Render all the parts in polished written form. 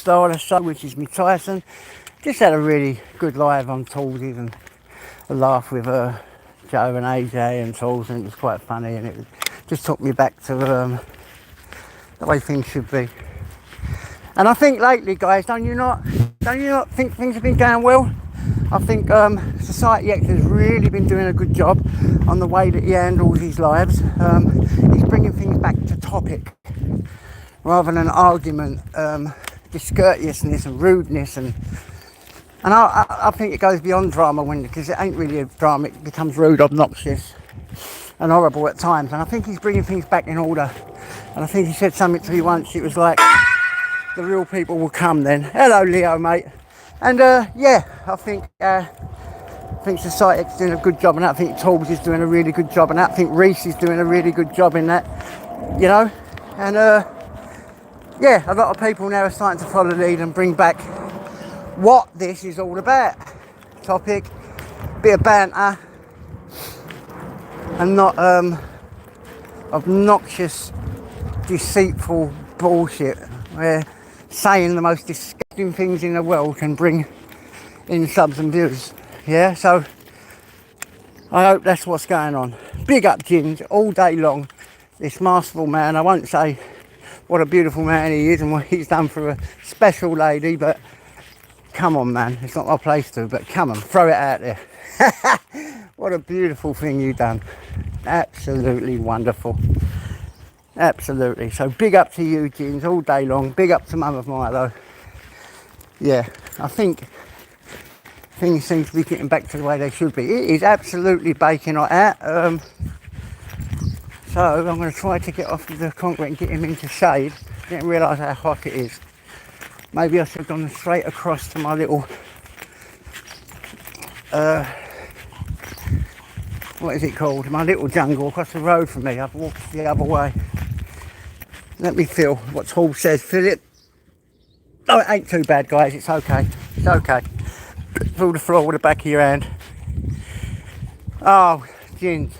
star of the show, which is me Tyson. Just had a really good live on Toolsies and a laugh with Joe and AJ and Tools, and it was quite funny, and it just took me back to the way things should be. And I think lately, guys, don't you not think things have been going well? I think Society X has really been doing a good job on the way that he handles his lives. He's bringing things back to topic rather than argument, discourteousness and rudeness, and I think it goes beyond drama because it ain't really a drama. It becomes rude, obnoxious, and horrible at times. And I think he's bringing things back in order. And I think he said something to me once. It was like, the real people will come then. Hello, Leo, mate. And yeah, I think Society X is doing a good job, and I think Torbs is doing a really good job, and I think Reese is doing a really good job in that, you know. And yeah, a lot of people now are starting to follow the lead and bring back what this is all about. Topic, bit of banter, and not obnoxious, deceitful bullshit where saying the most disgusting things in the world can bring in subs and views. Yeah, so I hope that's what's going on. Big up Gins all day long. This masterful man, I won't say what a beautiful man he is and what he's done for a special lady, but come on, man, it's not my place to, but come on, throw it out there. What a beautiful thing you've done. Absolutely wonderful. Absolutely. So big up to you, Gins, all day long. Big up to Mum of Milo. Yeah, I think things seem to be getting back to the way they should be. It is absolutely baking hot out. So I'm going to try to get off of the concrete and get him into shade. Didn't realise how hot it is. Maybe I should have gone straight across to my little what is it called? My little jungle across the road from me. I've walked the other way. Let me feel what Tool says. Feel it? Oh, it ain't too bad, guys. It's okay. It's okay. Feel the floor with the back of your hand. Oh, Gins.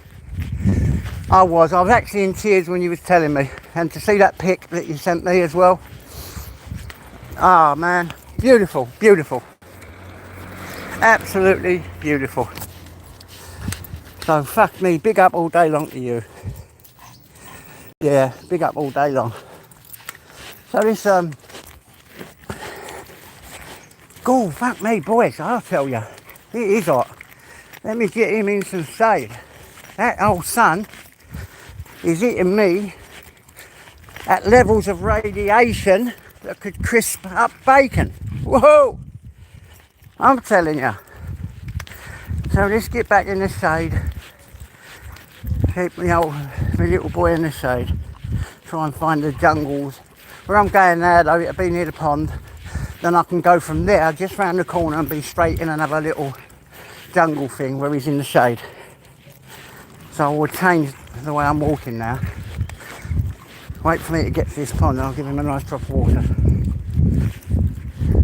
I was actually in tears when you was telling me. And to see that pic that you sent me as well. Oh, man. Beautiful. Beautiful. Absolutely beautiful. So, fuck me. Big up all day long to you. Yeah, big up all day long. So this, oh, fuck me, boys, I'll tell you, it is hot. Let me get him in some shade. That old sun is hitting me at levels of radiation that could crisp up bacon. Whoa! I'm telling you. So let's get back in the shade. Keep my little boy in the shade. Try and find the jungles. Where I'm going now, though, it'll be near the pond. Then I can go from there, just round the corner, and be straight in another little jungle thing where he's in the shade. So I will change the way I'm walking now. Wait for me to get to this pond, and I'll give him a nice drop of water.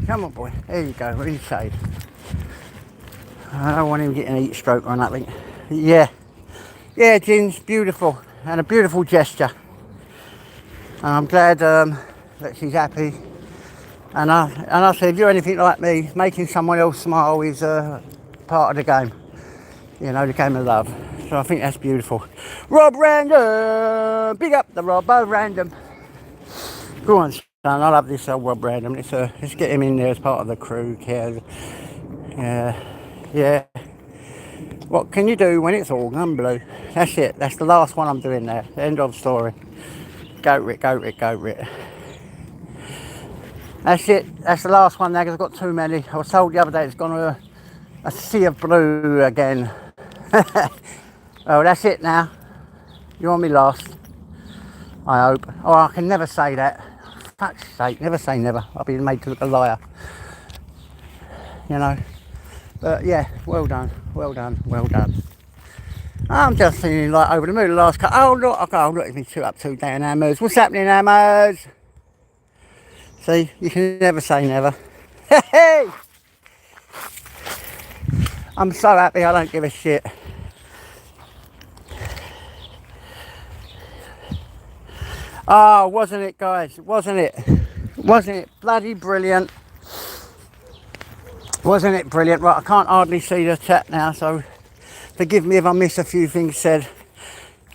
Come on, boy. There you go. We're in the shade. I don't want him getting a heat stroke or nothing. Yeah. Yeah, Gins, beautiful, and a beautiful gesture. And I'm glad that she's happy. And I said, if you're anything like me, making someone else smile is part of the game. You know, the game of love. So I think that's beautiful. Rob Random! Big up the Rob Random. Go on, son, I love this Rob Random. Let's get him in there as part of the crew. Cares. Yeah. What can you do when it's all gun blue? That's it. That's the last one I'm doing there. End of story. Go Rick. That's it. That's the last one there because I've got too many. I was told the other day it's gone to a sea of blue again. Oh, that's it now. You want me last? I hope. Oh, I can never say that. Fuck's sake, never say never. I'll be made to look a liar. You know. But yeah, well done. I'm just feeling like over the moon the last cut. Oh look, it's me two up, two down, Hammers. What's happening, Hammers? See, you can never say never. Hey! I'm so happy I don't give a shit. Oh, wasn't it, guys? Wasn't it? Wasn't it bloody brilliant? Wasn't it brilliant? Right, I can't hardly see the chat now, so forgive me if I miss a few things said.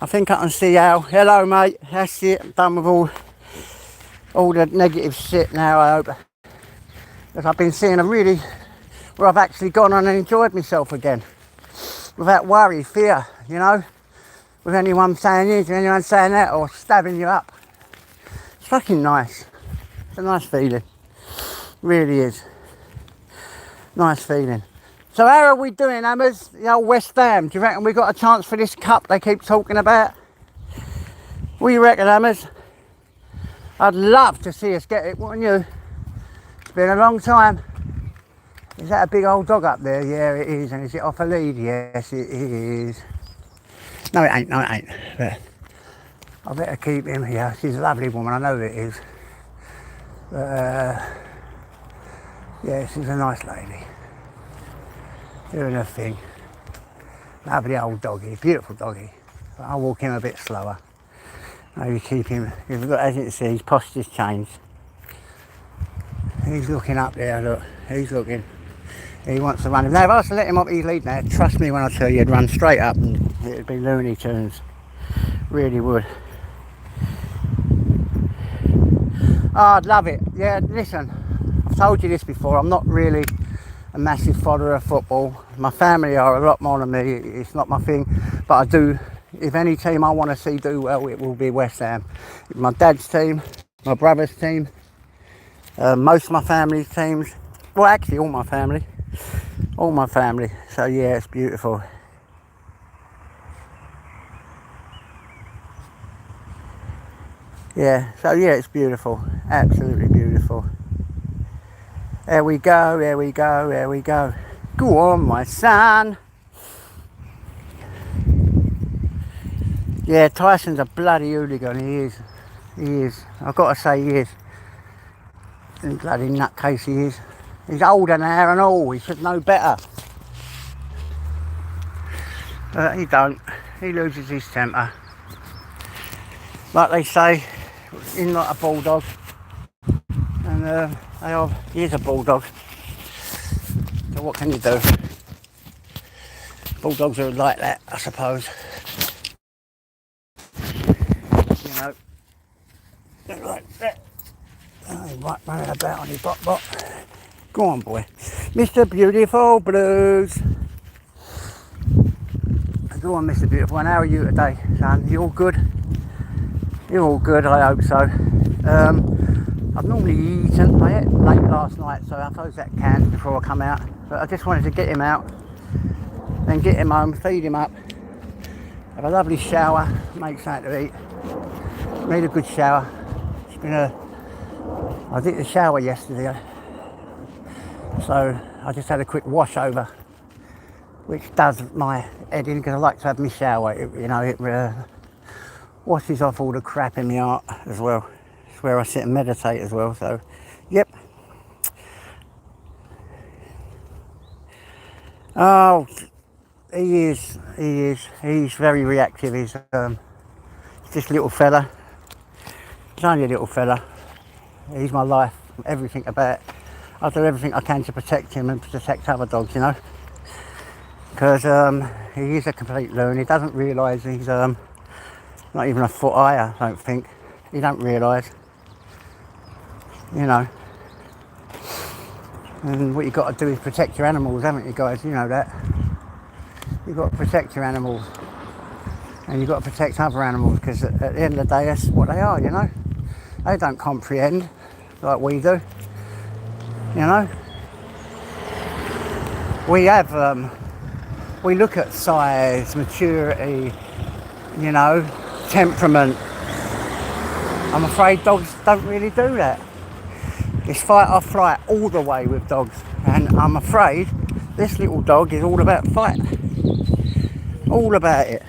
I think I can see Al. Hello, mate. That's it. I'm done with all the negative shit now, I hope. Because I've been seeing where I've actually gone on and enjoyed myself again. Without worry, fear, you know? With anyone saying this, anyone saying that, or stabbing you up. It's fucking nice. It's a nice feeling. Really is. Nice feeling. So how are we doing, Hammers? The old West Ham. Do you reckon we got a chance for this cup they keep talking about? What do you reckon, Hammers? I'd love to see us get it, wouldn't you? It's been a long time. Is that a big old dog up there? Yeah, it is. And is it off a lead? Yes, it is. No, it ain't. No, it ain't. But I better keep him here. She's a lovely woman. I know it is. But, yeah, she's a nice lady. Doing her thing. Lovely old doggy. Beautiful doggy. But I'll walk him a bit slower. Maybe keep him. As you can see, his posture's changed. He's looking up there, look. He's looking. He wants to run. Now, if I was to let him up his lead now, trust me when I tell you, he'd run straight up and it'd be Looney Tunes. Really would. Oh, I'd love it. Yeah, listen, I've told you this before, I'm not really a massive follower of football. My family are a lot more than me. It's not my thing, but I do. If any team I want to see do well, it will be West Ham. My dad's team, my brother's team, most of my family's teams. Well, actually, all my family. All my family. So yeah, it's beautiful. Yeah, so yeah, it's beautiful. Absolutely beautiful. There we go, there we go, there we go. Go on, my son. Yeah, Tyson's a bloody hooligan, he is. He is. I've got to say he is. And bloody nutcase he is. He's older now and all, he should know better. But he don't. He loses his temper. Like they say, he's not a bulldog. And he is a bulldog. So what can you do? Bulldogs are like that, I suppose. You know, they're like that. Oh, he's right running about on his bot. Go on, boy. Mr. Beautiful Blues. Go on, Mr. Beautiful. And how are you today, son? You all good? You're all good, I hope so. I've normally eaten. I ate late last night, so I closed that can before I come out. But I just wanted to get him out, then get him home, feed him up, have a lovely shower, make something to eat. Made a good shower. It's been I did the shower yesterday, so I just had a quick wash over, which does my head in because I like to have my shower. It washes off all the crap in my heart as well. It's where I sit and meditate as well. So, yep. Oh, he is. He's very reactive. He's this little fella. He's only a little fella. He's my life. Everything about it. I do everything I can to protect him and protect other dogs, you know. Because he is a complete loon. He doesn't realise he's not even a foot higher, I don't think. He don't realise. You know. And what you've got to do is protect your animals, haven't you guys? You know that. You've got to protect your animals. And you've got to protect other animals because at the end of the day, that's what they are, you know. They don't comprehend like we do. You know. We have, we look at size, maturity, you know, temperament. I'm afraid dogs don't really do that. It's fight or flight all the way with dogs, and I'm afraid this little dog is all about fight. All about it.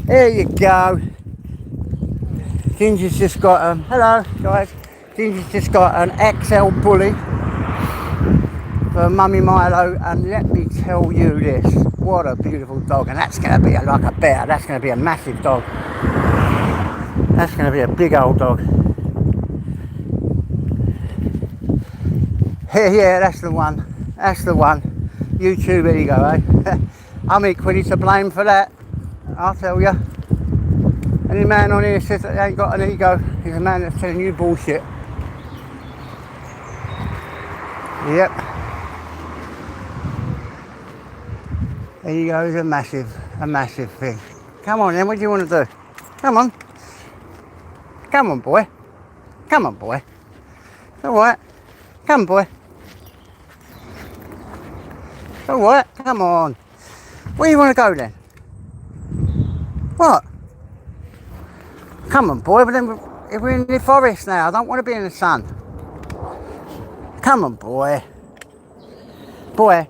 There you go. Ginger's just got hello guys. Ginger's just got an XL bully for Mummy Milo, and let me tell you this, what a beautiful dog. And that's going to be like a bear. That's going to be a massive dog. That's going to be a big old dog. Yeah, that's the one. That's the one. YouTube ego, eh? I'm equally to blame for that. I'll tell you. Any man on here says that they ain't got an ego, he's a man that's telling you bullshit. Yep. Ego is a massive thing. Come on then, what do you want to do? Come on. Come on, boy. Come on, boy. Alright. Come on, boy. Alright, come on. Where do you want to go then? What? Come on, boy, but then we're in the forest now. I don't want to be in the sun. Come on, boy. Boy,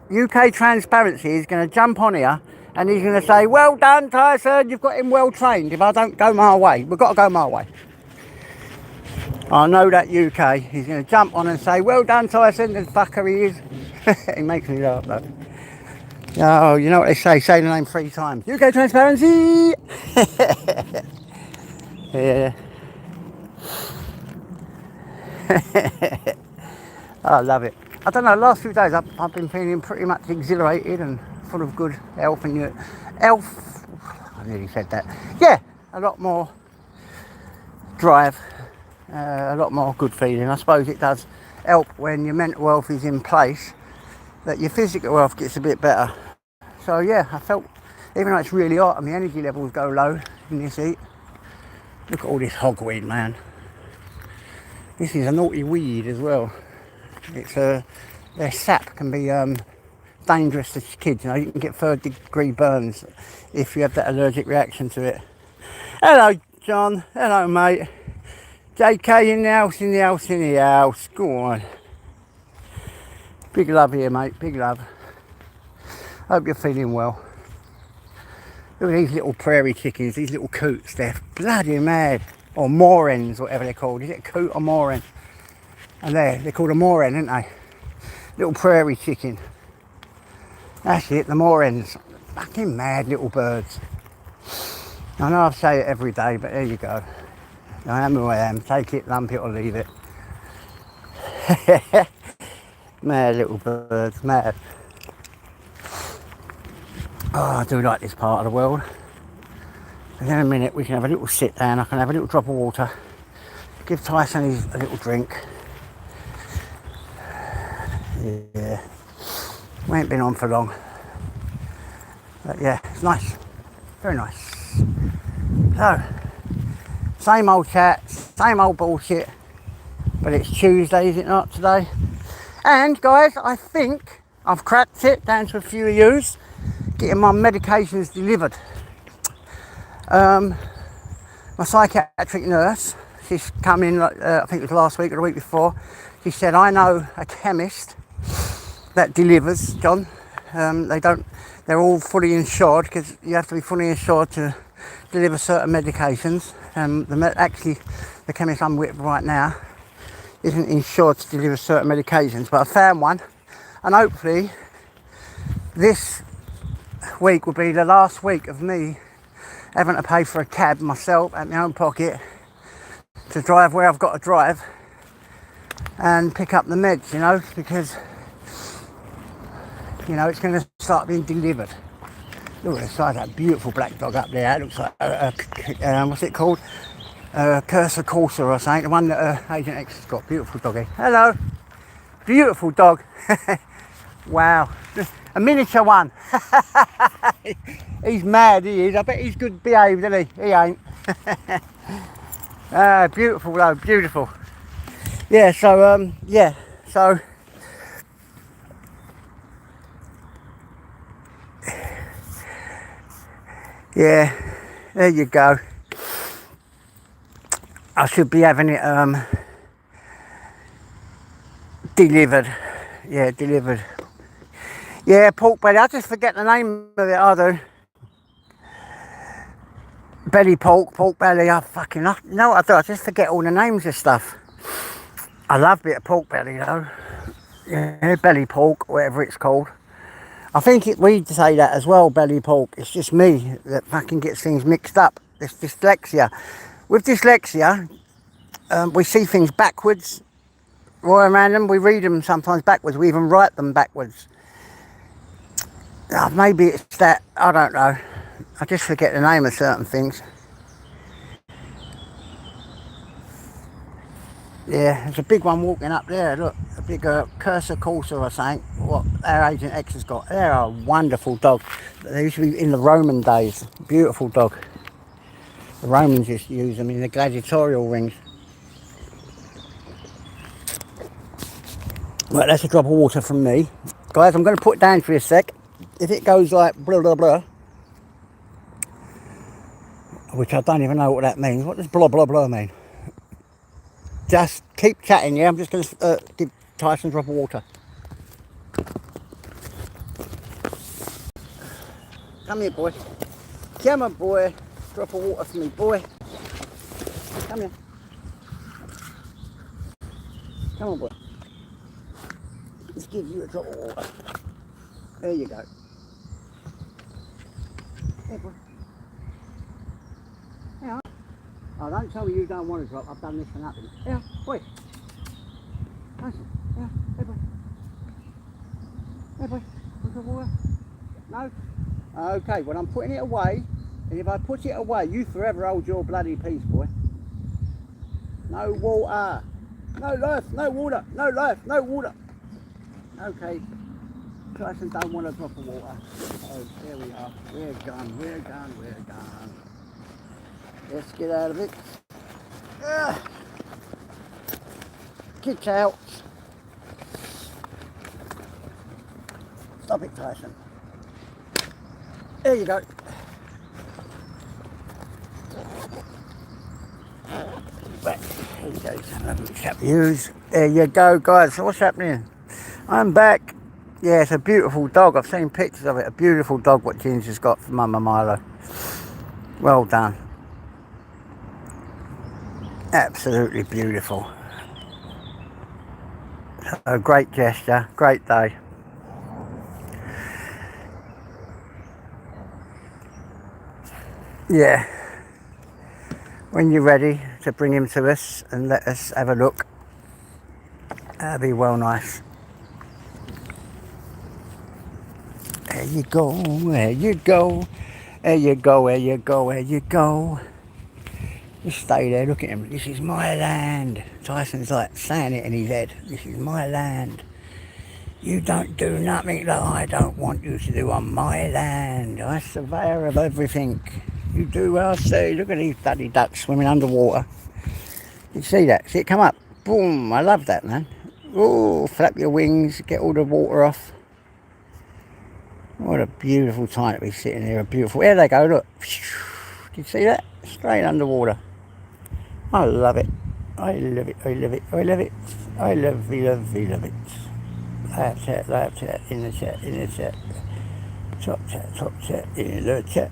UK Transparency is going to jump on here and he's going to say, well done, Tyson, you've got him well trained if I don't go my way. We've got to go my way. I know that UK, he's going to jump on and say, well done, Tyson, the fucker he is. He makes me laugh, though. Oh, you know what they say the name 3 times. UK Transparency! Yeah. I love it. I don't know, last few days I've been feeling pretty much exhilarated and full of good health and health. I nearly said that. Yeah, a lot more drive, a lot more good feeling. I suppose it does help when your mental health is in place, that your physical health gets a bit better. So yeah, I felt, even though it's really hot and the energy levels go low in this heat, look at all this hogweed, man. This is a naughty weed as well. It's their sap can be dangerous to kids. You know, you can get 3rd-degree burns if you have that allergic reaction to it. Hello, John. Hello, mate. JK in the house, in the house, in the house. Go on. Big love here, mate. Big love. Hope you're feeling well. Look at these little prairie chickens, these little coots. They're bloody mad. Or moor hens, whatever they're called. Is it a coot or moor hen? And they're called a moor hen, aren't they? Little prairie chicken. That's it, the moor hens. Fucking mad little birds. I know I say it every day, but there you go. I am who I am. Take it, lump it or leave it. Mad little birds, mad. Oh, I do like this part of the world. In a minute we can have a little sit down, I can have a little drop of water, give Tyson a little drink. Yeah, we ain't been on for long. But yeah, it's nice, very nice. So, same old chat, same old bullshit, but it's Tuesday, is it not, today? And guys, I think I've cracked it down to a few of yous, getting my medications delivered. My psychiatric nurse, she's come in, I think it was last week or the week before. She said, I know a chemist that delivers, John. They're all fully insured, because you have to be fully insured to deliver certain medications. Actually, the chemist I'm with right now isn't insured to deliver certain medications, but I found one, and hopefully this week will be the last week of me having to pay for a cab myself out my own pocket to drive where I've got to drive and pick up the meds, you know, because, you know, it's going to start being delivered. Look at the size of that beautiful black dog up there. It looks like, what's it called? Cursor Corsa or something, the one that Agent X has got. Beautiful doggy. Hello. Beautiful dog. Wow. A miniature one. He's mad, he is. I bet he's good behaved, isn't he? He ain't. Beautiful though, beautiful. Yeah, so, yeah, there you go. I should be having it delivered. Yeah, delivered. Yeah, pork belly. I just forget the name of it, I do. Belly pork, pork belly. I fucking know what I do. I just forget all the names of stuff. I love a bit of pork belly though. Yeah, belly pork, whatever it's called. I think we say that as well, belly pork. It's just me that fucking gets things mixed up. It's dyslexia. With dyslexia, we see things backwards Royal Random, we read them sometimes backwards. We even write them backwards. Maybe it's that, I don't know. I just forget the name of certain things. Yeah, there's a big one walking up there, look. A big cursor courser or something, what our Agent X has got. They're a wonderful dog. They used to be in the Roman days. Beautiful dog. The Romans used to use them in the gladiatorial rings. Right, that's a drop of water from me. Guys, I'm going to put it down for a sec. If it goes like blah, blah, blah, which I don't even know what that means. What does blah, blah, blah mean? Just keep chatting, yeah? I'm just going to give Tyson a drop of water. Come here, boy. Come on, boy. Drop of water for me, boy. Come here. Come on, boy. Let's give you a drop of water. There you go. Here, boy. Here. Oh, don't tell me you don't want a drop. I've done this for nothing. Here, boy. Tyson. Here, hey, boy. Hey, boy. Want some water? No? Okay, well, I'm putting it away. And if I put it away, you forever hold your bloody peace, boy. No water. No life, no water. No life, no water. Okay. Tyson don't want a drop of water. Oh, there we are. We're gone, we're gone, we're gone. Let's get out of it. Kick out. Stop it, Tyson. There you go. Right, here you go. Some lovely chap views. There you go, guys. So what's happening? I'm back. Yeah, it's a beautiful dog. I've seen pictures of it. A beautiful dog what Ginger's got for Mama Milo. Well done. Absolutely beautiful. A great gesture. Great day. Yeah. When you're ready to bring him to us and let us have a look, that'd be well nice. There you go, there you go, there you go, there you go, there you go. Just stay there, look at him. This is my land. Tyson's like saying it in his head. This is my land. You don't do nothing that I don't want you to do on my land. I'm surveyor of everything. You do what I say. Look at these bloody ducks swimming underwater. You see that? See it come up? Boom! I love that, man. Oh, flap your wings, get all the water off. What a beautiful time to be sitting here. A beautiful. There they go. Look. Did you see that? Straight underwater. I love it. I love it. I love it. I love it. I love it. Live chat, in the chat, in the chat. Top chat, in the chat.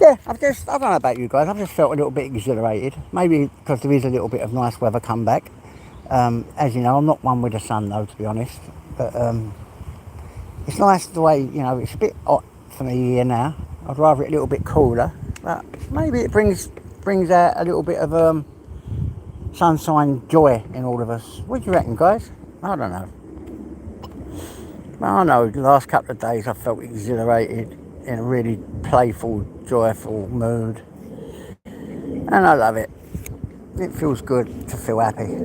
Yeah, I don't know about you guys, I've just felt a little bit exhilarated. Maybe because there is a little bit of nice weather come back. As you know, I'm not one with the sun though, to be honest. But it's nice the way, you know, it's a bit hot for me here now. I'd rather it a little bit cooler. But maybe it brings out a little bit of sunshine joy in all of us. What do you reckon, guys? I don't know. I know the last couple of days I felt exhilarated, in a really playful, joyful mood. And I love it. It feels good to feel happy. It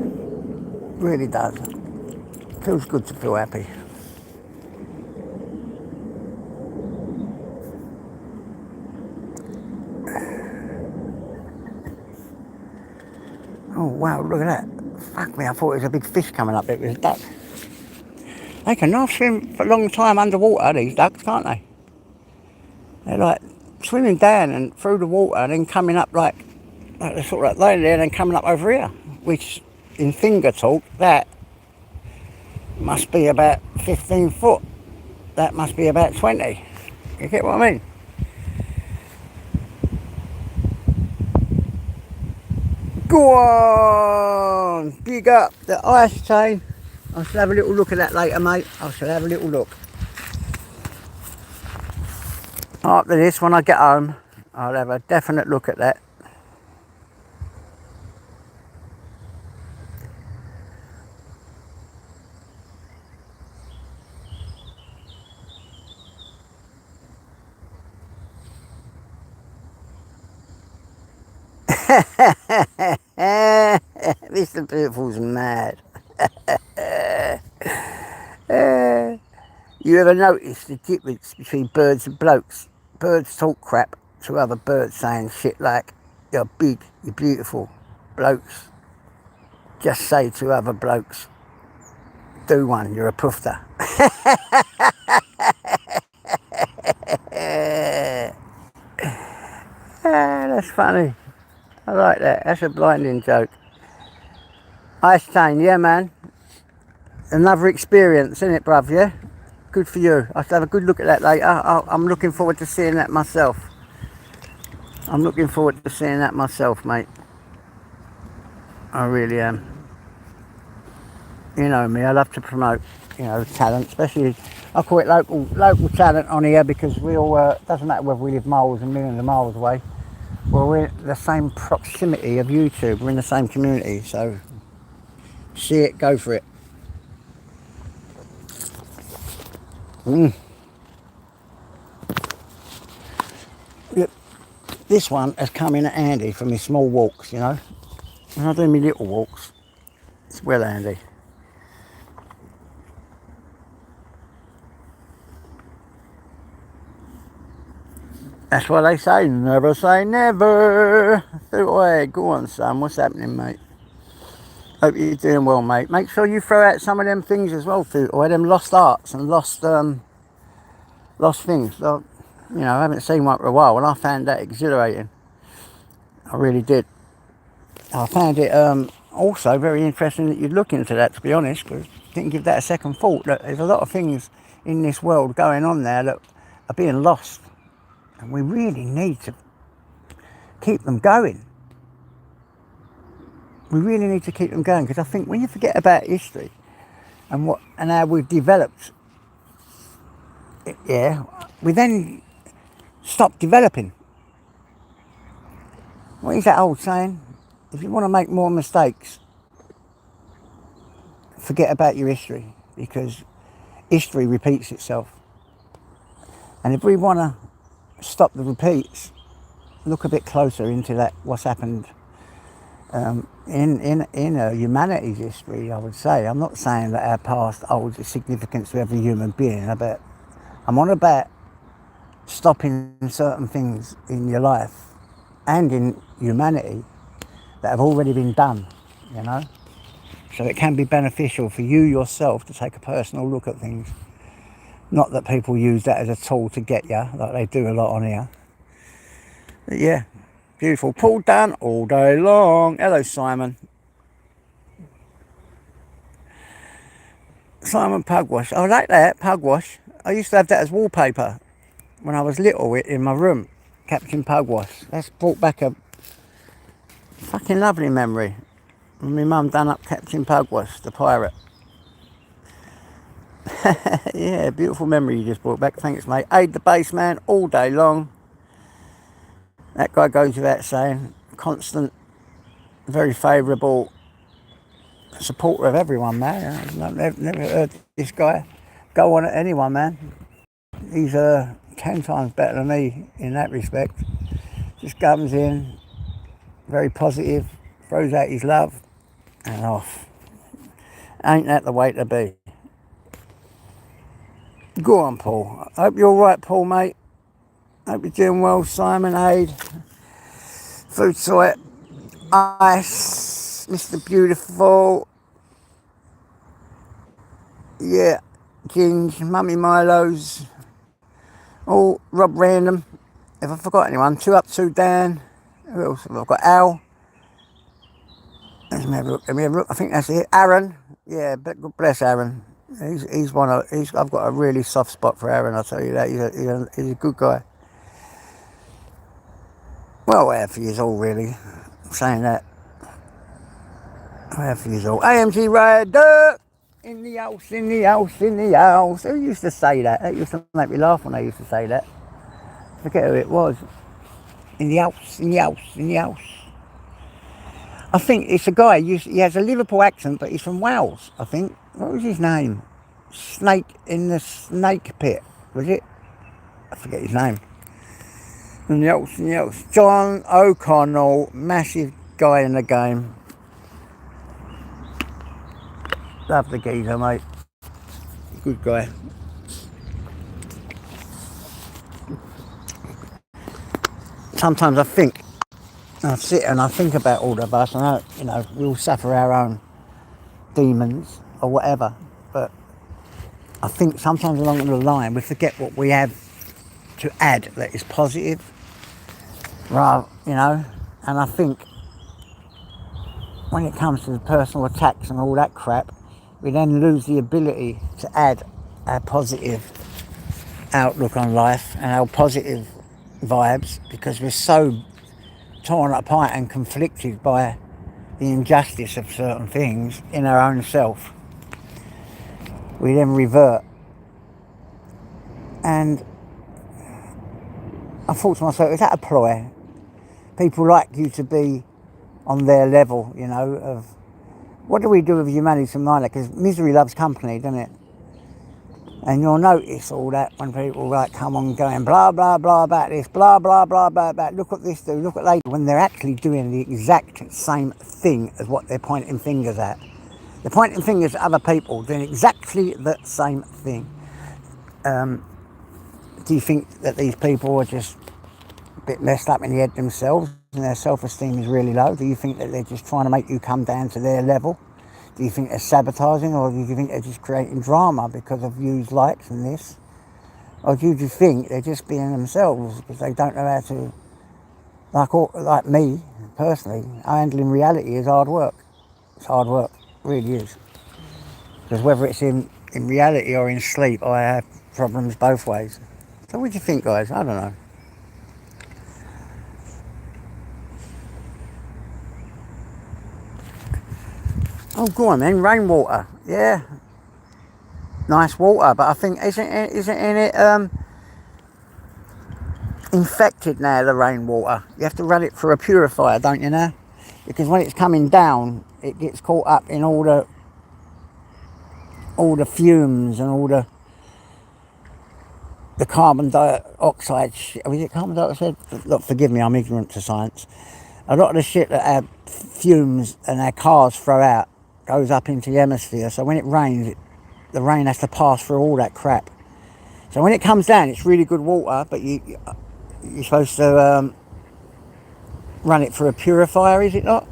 really does. It feels good to feel happy. Oh wow, look at that. Fuck me, I thought it was a big fish coming up. It was a duck. They can now swim for a long time underwater, these ducks, can't they? They're like swimming down and through the water and then coming up like they're sort of like laying there and then coming up over here. Which, in finger talk, that must be about 15 foot. That must be about 20. You get what I mean? Go on! Big up the ice chain. I shall have a little look at that later, mate. I shall have a little look. After this, when I get home, I'll have a definite look at that. Mr. Beautiful's mad. You ever notice the difference between birds and blokes? Birds talk crap to other birds, saying shit like, you're big, you're beautiful. Blokes just say to other blokes, do one, you're a poofter. That's funny. I like that. That's a blinding joke. Ice Chain, yeah, man. Another experience, isn't it, bruv? Yeah? Good for you. I have to have a good look at that later. I'm looking forward to seeing that myself. I'm looking forward to seeing that myself, mate. I really am. You know me, I love to promote, talent, especially, I call it local talent on here, because we all, doesn't matter whether we live miles and millions of miles away, well, we're in the same proximity of YouTube, we're in the same community, so see it, go for it. Look, this one has come in handy for my small walks, When I do my little walks, it's well handy. That's what they say, never say never. Hey, go on, son, what's happening, mate? Hope you're doing well, mate. Make sure you throw out some of them things as well, or them lost arts and lost things. I haven't seen one for a while, and I found that exhilarating. I really did. I found it also very interesting that you'd look into that, to be honest, because I didn't give that a second thought. That there's a lot of things in this world going on there that are being lost, and we really need to keep them going. We really need to keep them going, because I think when you forget about history and how we've developed, we then stop developing. What is that old saying? If you want to make more mistakes, forget about your history, because history repeats itself. And if we want to stop the repeats, look a bit closer into that, what's happened in humanity's history, I would say. I'm not saying that our past holds a significance to every human being, but I'm on about stopping certain things in your life and in humanity that have already been done, So it can be beneficial for you yourself to take a personal look at things. Not that people use that as a tool to get you, like they do a lot on here. But yeah, beautiful. Pulled down all day long. Hello, Simon. Simon Pugwash. I like that, Pugwash. I used to have that as wallpaper when I was little in my room. Captain Pugwash. That's brought back a fucking lovely memory. When my mum done up Captain Pugwash, the pirate. Yeah, beautiful memory you just brought back. Thanks, mate. Aid the base man all day long. That guy goes without saying. Constant, very favourable supporter of everyone, man. I've never heard this guy go on at anyone, man. He's 10 times better than me in that respect. Just comes in, very positive, throws out his love, and off. Ain't that the way to be? Go on, Paul. I hope you're all right, Paul, mate. Hope you're doing well. Simon, Aid, Food Sweat, Ice, Mr. Beautiful. Yeah, Ginge, Mummy Milo's. Oh, Rob Random. If I forgot anyone, 2 Up, 2 Down. Who else have I got? Al. Let me have a look. I think that's it. Aaron. Yeah, but God bless Aaron. He's one of. I've got a really soft spot for Aaron. I'll tell you that. He's a good guy. Well, I have for you all, really. I'm saying that. I have for you all. AMG Rider. In the house, in the house, in the house. Who used to say that? That used to make me laugh when they used to say that. I forget who it was. In the house, in the house, in the house. I think it's a guy, he has a Liverpool accent, but he's from Wales, I think. What was his name? Snake in the Snake Pit, was it? I forget his name. And else. John O'Connell, massive guy in the game. Love the geezer, mate. Good guy. Sometimes I sit and I think about all of us. I know, we all suffer our own demons or whatever, but I think sometimes along the line we forget what we have to add that is positive, rather, and I think when it comes to the personal attacks and all that crap, we then lose the ability to add our positive outlook on life and our positive vibes, because we're so torn apart and conflicted by the injustice of certain things in our own self. We then revert. And I thought to myself, is that a ploy? People like you to be on their level, of what do we do with humanity to mind that? Because misery loves company, doesn't it? And you'll notice all that when people come on going blah blah blah about this, blah blah blah about look what this do, look what they do, when they're actually doing the exact same thing as what they're pointing fingers at. They're pointing fingers at other people doing exactly the same thing. Do you think that these people are just a bit messed up in the head themselves and their self-esteem is really low? Do you think that they're just trying to make you come down to their level? Do you think they're sabotaging, or do you think they're just creating drama because of views, likes and this? Or do you just think they're just being themselves because they don't know how to, like me personally, handling reality is hard work. It's hard work, it really is. Because whether it's in reality or in sleep, I have problems both ways. So what do you think, guys? I don't know. Oh, go on then, rainwater. Yeah, nice water, but I think isn't it infected now, the rainwater? You have to run it through a purifier, don't you now? Because when it's coming down, it gets caught up in all the fumes and all the carbon dioxide shit. Was it carbon dioxide? Look, forgive me, I'm ignorant to science. A lot of the shit that our fumes and our cars throw out goes up into the atmosphere, so when it rains, the rain has to pass through all that crap. So when it comes down, it's really good water, but you're supposed to run it through a purifier, is it not?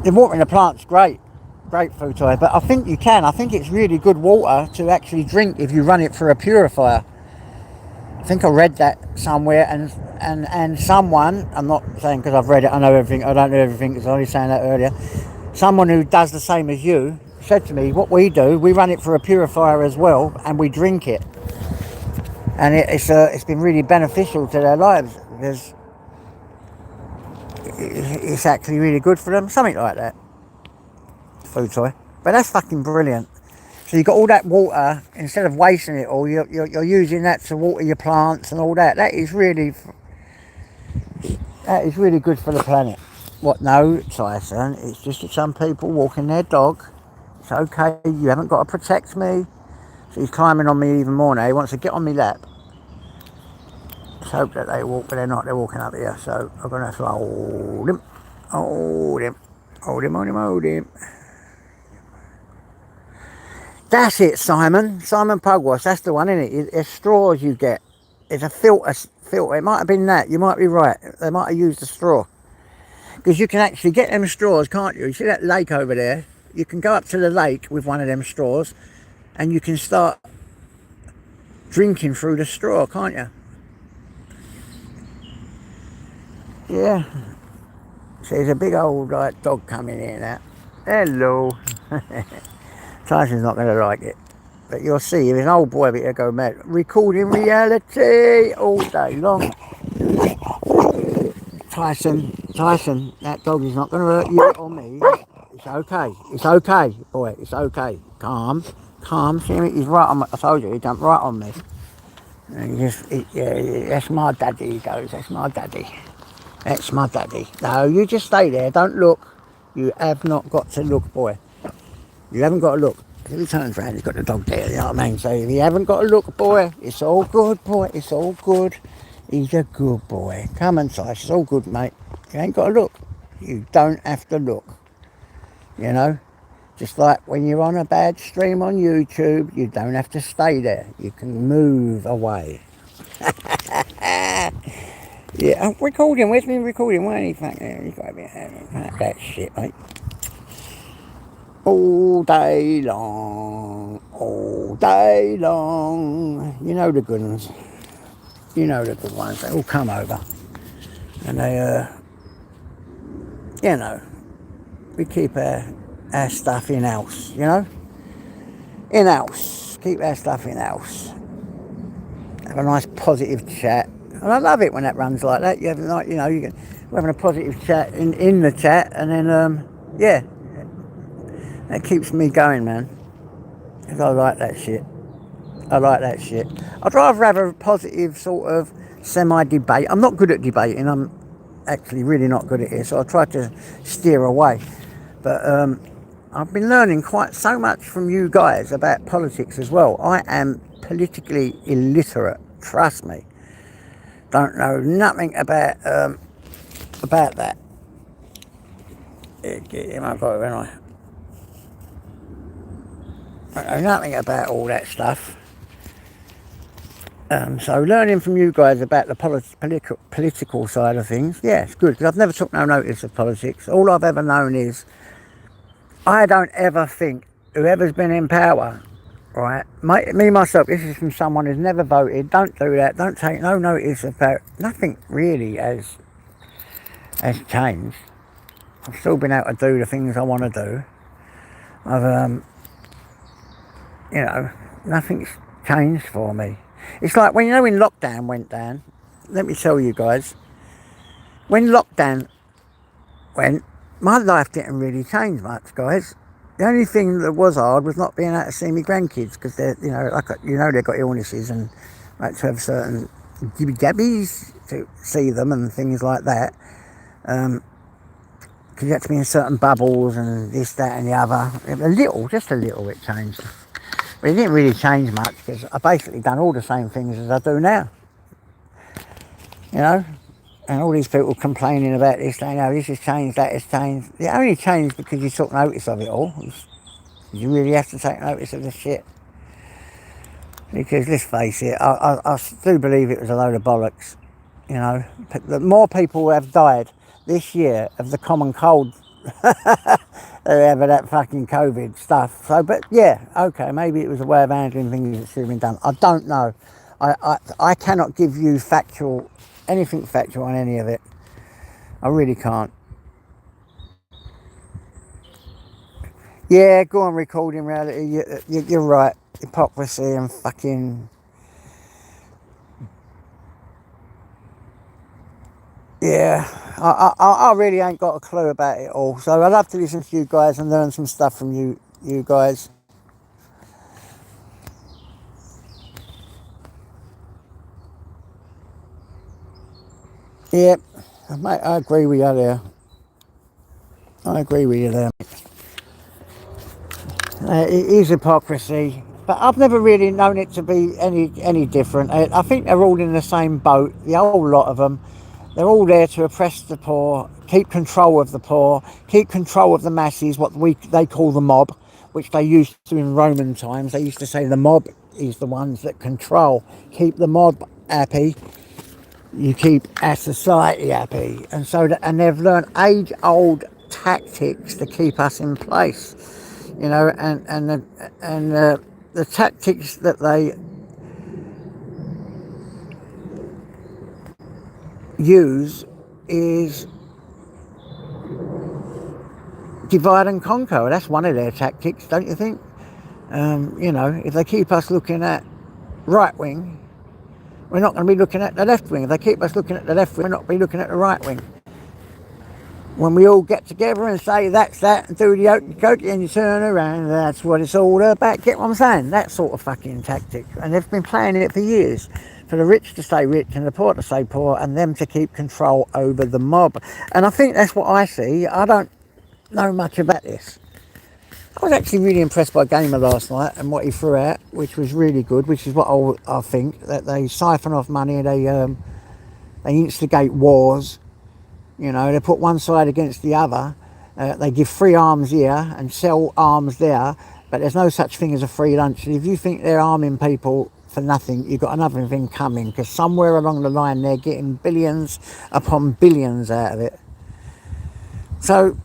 The water in the plant's great food source, but I think you can. I think it's really good water to actually drink if you run it through a purifier. I think I read that somewhere, and someone, I'm not saying because I've read it, I know everything, I don't know everything, because I was only saying that earlier, someone who does the same as you said to me, what we do, we run it through a purifier as well, and we drink it. And it's been really beneficial to their lives, because it's actually really good for them, something like that. Food soy. But that's fucking brilliant. So you've got all that water, instead of wasting it all, you're using that to water your plants and all that. That is really good for the planet. What? No, Tyson, it's just that some people walking their dog. It's okay, you haven't got to protect me. So he's climbing on me even more now. He wants to get on my lap. Let's hope that they walk, but they're not. They're walking up here. So I'm going to have to hold him. Hold him. That's it, Simon Pugwash, that's the one, isn't it? It's straws you get. It's a filter. It might have been that. You might be right. They might have used a straw. Because you can actually get them straws, can't you? You see that lake over there? You can go up to the lake with one of them straws and you can start drinking through the straw, can't you? Yeah. So there's a big old dog coming in now. Hello. Tyson's not going to like it, but you'll see. If an old boy, but he'll go mad. Recording reality all day long. Tyson, that dog is not going to hurt you or me. It's okay, boy. It's okay. Calm. See him? He's right on me. I told you, he jumped right on me. And that's my daddy. He goes. That's my daddy. No, you just stay there. Don't look. You have not got to look, boy. You haven't got to look. If he turns around, he's got the dog there, you know what I mean? So if you haven't got a look, boy, it's all good, boy, it's all good. He's a good boy. Come and Tice, it's all good, mate. You ain't got to look. You don't have to look. You know? Just like when you're on a bad stream on YouTube, you don't have to stay there. You can move away. Yeah, I'm recording. Where's me recording? Why ain't he fucking... He's got to be that shit, mate. All day long. All day long. You know the good ones. You know the good ones. They all come over. And they, you know, we keep our stuff in-house, you know? In-house. Keep our stuff in-house. Have a nice positive chat. And I love it when that runs like that. You have like, you know, we're having a positive chat in the chat, and then yeah, that keeps me going, man. Because I like that shit. I like that shit. I'd rather have a positive sort of semi-debate. I'm not good at debating. I'm actually really not good at it, so I try to steer away. But I've been learning quite so much from you guys about politics as well. I am politically illiterate. Trust me. Don't know nothing about that. I've got it, when I don't know nothing about all that stuff. So learning from you guys about the political side of things, yeah, it's good, because I've never took no notice of politics. All I've ever known is, I don't ever think whoever's been in power, right, me myself, this is from someone who's never voted, don't do that, don't take no notice of that. Nothing really has changed. I've still been able to do the things I want to do. I've, you know, nothing's changed for me. It's like when, you know, when lockdown went down, let me tell you guys, when lockdown went, my life didn't really change much, guys. The only thing that was hard was not being able to see my grandkids, because they're, you know, like, you know, they've got illnesses, and like to have certain gibby gabbies to see them and things like that. Because you had to be in certain bubbles and this, that, and the other. A little, just a little, it changed. But it didn't really change much, because I basically done all the same things as I do now. You know? And all these people complaining about this, they know this has changed, that has changed. It only changed because you took notice of it all. You really have to take notice of the shit. Because let's face it, I do believe it was a load of bollocks. You know? But more people have died this year of the common cold ever that fucking COVID stuff. So, but yeah, okay, maybe it was a way of handling things that should have been done. I don't know. I cannot give you anything factual on any of it. I really can't. Yeah, go on, recording reality. You're right. Hypocrisy and fucking... Yeah, I really ain't got a clue about it all. So I'd love to listen to you guys and learn some stuff from you guys. Yeah, mate, I agree with you there. I agree with you there. It is hypocrisy, but I've never really known it to be any different. I think they're all in the same boat, the whole lot of them. They're all there to oppress the poor, keep control of the poor, keep control of the masses, what they call the mob, which they used to in Roman times. They used to say the mob is the ones that control. Keep the mob happy, you keep our society happy. And so, and they've learned age-old tactics to keep us in place. You know, and the tactics that they use is divide and conquer. That's one of their tactics, don't you think? You know, if they keep us looking at right wing, we're not going to be looking at the left wing. If they keep us looking at the left wing, we're not going to be looking at the right wing. When we all get together and say that's that, and do the okey dokey, and you turn around, that's what it's all about. Get what I'm saying? That sort of fucking tactic. And they've been playing it for years. For the rich to stay rich and the poor to stay poor, and them to keep control over the mob. And I think that's what I see. I don't know much about this. I was actually really impressed by Gamer last night and what he threw out, which was really good, which is what I think, that they siphon off money, they instigate wars, you know, they put one side against the other, they give free arms here and sell arms there, but there's no such thing as a free lunch. If you think they're arming people for nothing, you've got another thing coming, because somewhere along the line they're getting billions upon billions out of it. So,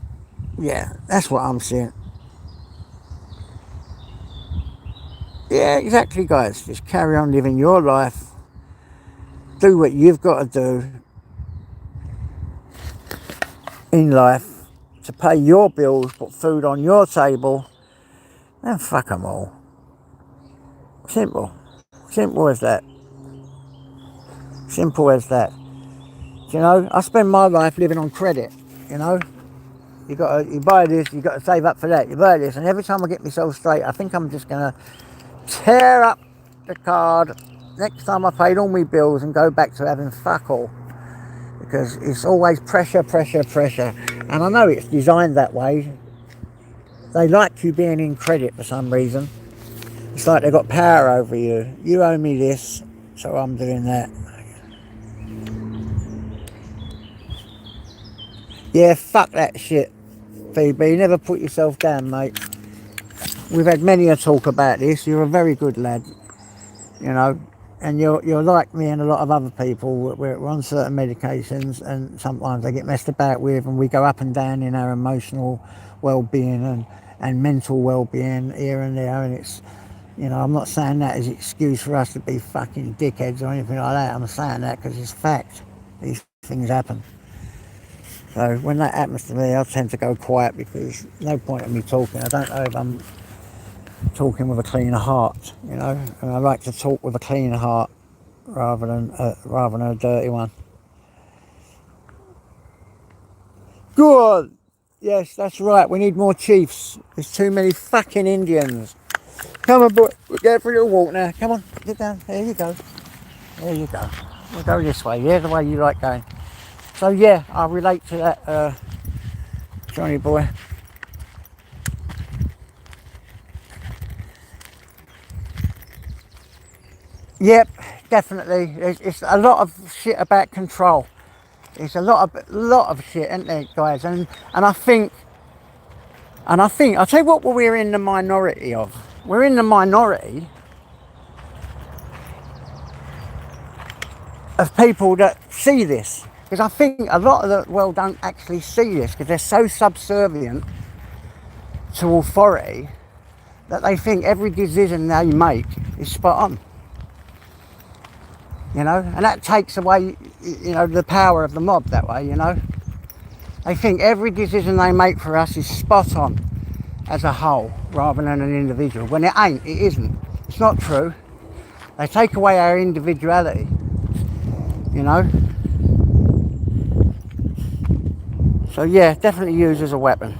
yeah, that's what I'm seeing. Yeah, exactly, guys. Just carry on living your life. Do what you've got to do in life to pay your bills, put food on your table, and fuck them all. Simple. Simple as that. Simple as that. You know, I spend my life living on credit, you know. You buy this, you got to save up for that, you buy this, and every time I get myself straight, I think I'm just going to tear up the card next time I paid all my bills and go back to having fuck all, because it's always pressure, pressure, pressure, and I know it's designed that way. They like you being in credit for some reason. It's like they've got power over you. You owe me this, so I'm doing that. Yeah, fuck that shit, Phoebe. Never put yourself down, mate. We've had many a talk about this. You're a very good lad, you know, and you're like me and a lot of other people. We're on certain medications, and sometimes they get messed about with, and we go up and down in our emotional well-being and mental well-being here and there. And it's, you know, I'm not saying that as an excuse for us to be fucking dickheads or anything like that. I'm saying that because it's fact. These things happen. So when that happens to me, I tend to go quiet, because there's no point in me talking. I don't know if I'm talking with a clean heart, you know, and I like to talk with a clean heart rather than a dirty one. Good. Yes, that's right. We need more chiefs. There's too many fucking Indians. Come on, boy. We'll go for your walk now. Come on, get down. There you go. There you go. We'll go this way. Yeah, the way you like going. So yeah, I relate to that, Johnny boy. Yep, definitely. It's a lot of shit about control. It's a lot of shit, isn't there, guys? And I think I'll tell you what we're in the minority of. We're in the minority of people that see this. Because I think a lot of the world don't actually see this, because they're so subservient to authority that they think every decision they make is spot on. You know, and that takes away, you know, the power of the mob that way, you know. They think every decision they make for us is spot on as a whole, rather than an individual. When it ain't, it isn't. It's not true. They take away our individuality, you know. So yeah, definitely used as a weapon.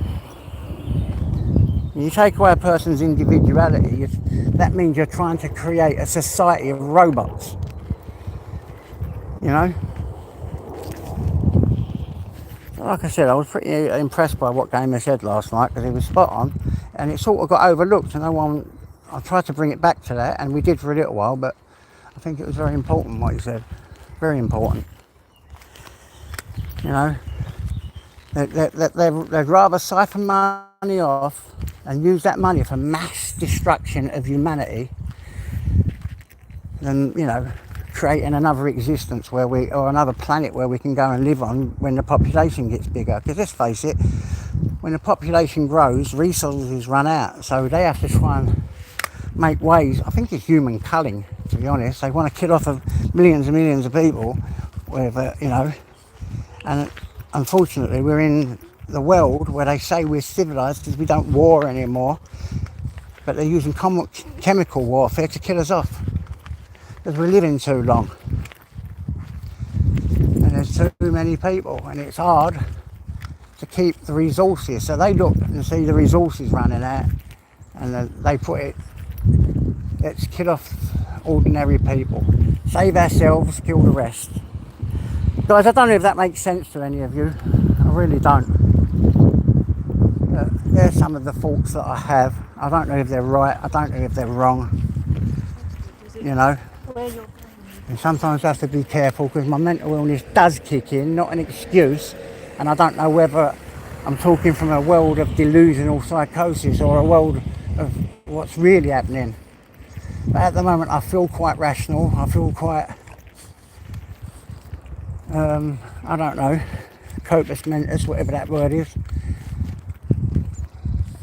When you take away a person's individuality, that means you're trying to create a society of robots. You know? Like I said, I was pretty impressed by what Gamer said last night, because he was spot on, and it sort of got overlooked, and I tried to bring it back to that, and we did for a little while, but I think it was very important what he said. Very important. You know? They'd rather siphon money off and use that money for mass destruction of humanity than, you know, creating another existence or another planet where we can go and live on when the population gets bigger. Because let's face it, when the population grows, resources run out, so they have to try and make ways. I think it's human culling, to be honest. They want to kill off millions and millions of people, whatever, you know. And unfortunately, we're in the world where they say we're civilized because we don't war anymore, but they're using chemical warfare to kill us off, because we're living too long and there's too many people, and it's hard to keep the resources. So they look and see the resources running out, and they put it, let's kill off ordinary people, save ourselves, kill the rest. Guys, I don't know if that makes sense to any of you. I really don't. There's some of the thoughts that I have. I don't know if they're right, I don't know if they're wrong, you know. And sometimes I have to be careful because my mental illness does kick in, not an excuse, and I don't know whether I'm talking from a world of delusional psychosis or a world of what's really happening. But at the moment I feel quite rational, I feel quite, I don't know, corpus mentis, whatever that word is.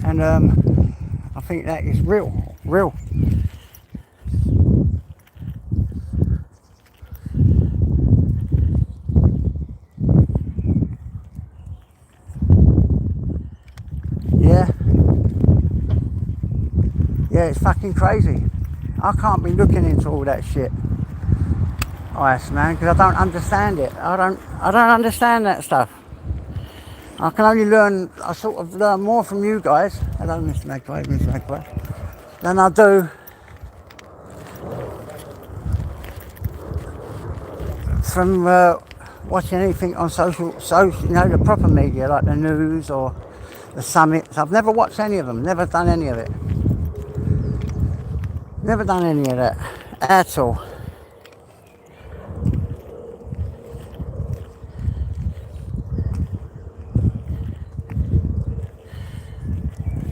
And I think that is real. Yeah, it's fucking crazy. I can't be looking into all that shit, ice man, because I don't understand it. I don't understand that stuff. I can only learn. I sort of learn more from you guys. Hello, Mr. Magpie, Mr. Magpie, than I do from watching anything on social, you know, the proper media like the news or the summits. I've never watched any of them. Never done any of it. Never done any of that at all.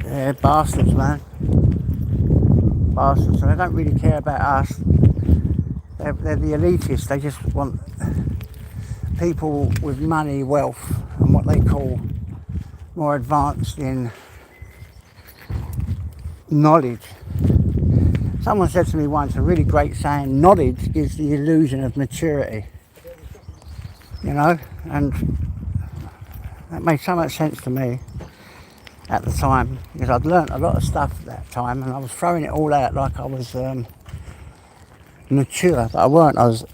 Yeah, bastards, man. Bastards. They don't really care about us. They're the elitists. They just want people with money, wealth, and what they call more advanced in knowledge. Someone said to me once, a really great saying, knowledge gives the illusion of maturity. You know, and that made so much sense to me at the time, because I'd learnt a lot of stuff at that time and I was throwing it all out like I was mature, but I weren't. I was